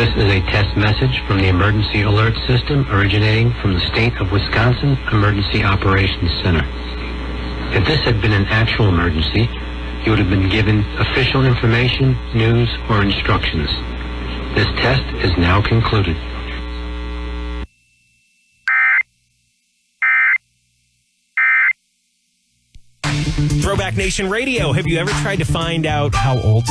This is a test message from the Emergency Alert System originating from the State of Wisconsin Emergency Operations Center. If this had been an actual emergency, you would have been given official information, news, or instructions. This test is now concluded. Throwback Nation Radio. Have you ever tried to find out how old